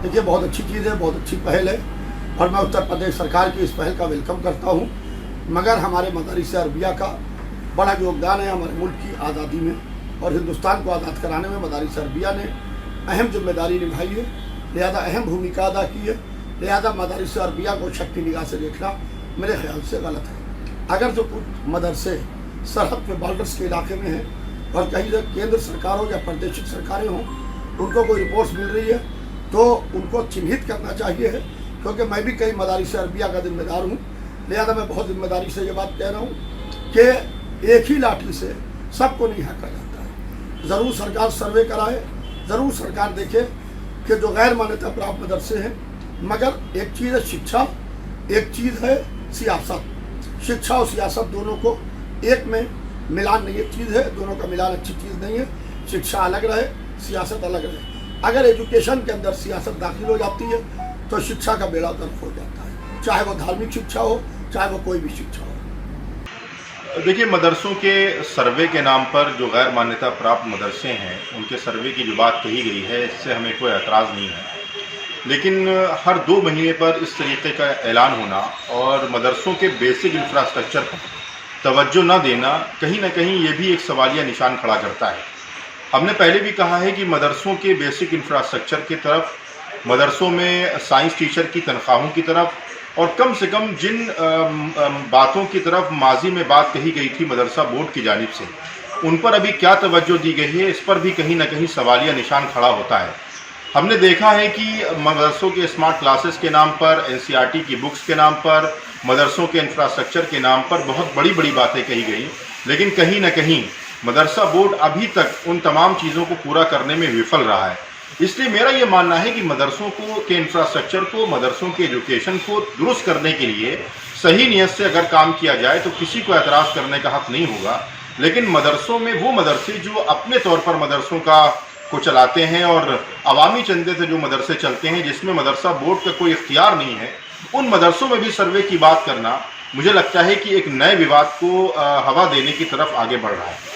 देखिए बहुत अच्छी चीज़ है, बहुत अच्छी पहल है और मैं उत्तर प्रदेश सरकार की इस पहल का वेलकम करता हूँ। मगर हमारे मदारिस अरबिया का बड़ा योगदान है हमारे मुल्क की आज़ादी में और हिंदुस्तान को आज़ाद कराने में मदारिस अरबिया ने अहम जिम्मेदारी निभाई है, लिहाजा अहम भूमिका अदा की है। लिहाजा मदारिस अरबिया को शक्ति निगाह से देखना मेरे ख्याल से गलत है। अगर जो कुछ मदरसे सरहद पे बॉर्डर्स के इलाके में हैं और कहीं से केंद्र सरकार हो या प्रादेशिक सरकारें हों, उनको कोई रिपोर्ट्स मिल रही है तो उनको चिन्हित करना चाहिए है, क्योंकि मैं भी कई मदारिस अरबिया का जिम्मेदार हूँ। लिहाजा मैं बहुत जिम्मेदारी से ये बात कह रहा हूँ कि एक ही लाठी से सबको नहीं हाँका जाता है। ज़रूर सरकार सर्वे कराए, ज़रूर सरकार देखे कि जो गैर मान्यता प्राप्त मदरसे हैं, मगर एक चीज़ है शिक्षा, एक चीज़ है सियासत। शिक्षा और सियासत दोनों को एक में मिलान नहीं एक चीज़ है, दोनों का मिलान अच्छी चीज़ नहीं है। शिक्षा अलग रहे, सियासत अलग रहे। अगर एजुकेशन के अंदर सियासत दाखिल हो जाती है तो शिक्षा का बेड़ा गर्क हो जाता है, चाहे वो धार्मिक शिक्षा हो, चाहे वो कोई भी शिक्षा हो। देखिए, मदरसों के सर्वे के नाम पर जो गैर मान्यता प्राप्त मदरसे हैं, उनके सर्वे की जो बात कही गई है, इससे हमें कोई एतराज़ नहीं है। लेकिन हर 2 महीने पर इस तरीके का ऐलान होना और मदरसों के बेसिक इंफ्रास्ट्रक्चर पर तवज्जो न देना कहीं ना कहीं ये भी एक सवालिया निशान खड़ा करता है। हमने पहले भी कहा है कि मदरसों के बेसिक इंफ्रास्ट्रक्चर की तरफ, मदरसों में साइंस टीचर की तनख्वाहों की तरफ और कम से कम जिन बातों की तरफ माजी में बात कही गई थी मदरसा बोर्ड की जानिब से, उन पर अभी क्या तवज्जो दी गई है, इस पर भी कहीं ना कहीं सवालिया निशान खड़ा होता है। हमने देखा है कि मदरसों के स्मार्ट क्लासेस के नाम पर, एनसीईआरटी की बुक्स के नाम पर, मदरसों के इंफ्रास्ट्रक्चर के नाम पर बहुत बड़ी बड़ी बातें कही गई, लेकिन कहीं ना कहीं मदरसा बोर्ड अभी तक उन तमाम चीज़ों को पूरा करने में विफल रहा है। इसलिए मेरा ये मानना है कि मदरसों के इंफ्रास्ट्रक्चर को, मदरसों के एजुकेशन को दुरुस्त करने के लिए सही नियत से अगर काम किया जाए तो किसी को एतराज़ करने का हक नहीं होगा। लेकिन मदरसों में वो मदरसे जो अपने तौर पर मदरसों को चलाते हैं और अवामी चंदे से जो मदरसे चलते हैं, जिसमें मदरसा बोर्ड का कोई इख्तियार नहीं है, उन मदरसों में भी सर्वे की बात करना मुझे लगता है कि एक नए विवाद को हवा देने की तरफ आगे बढ़ रहा है।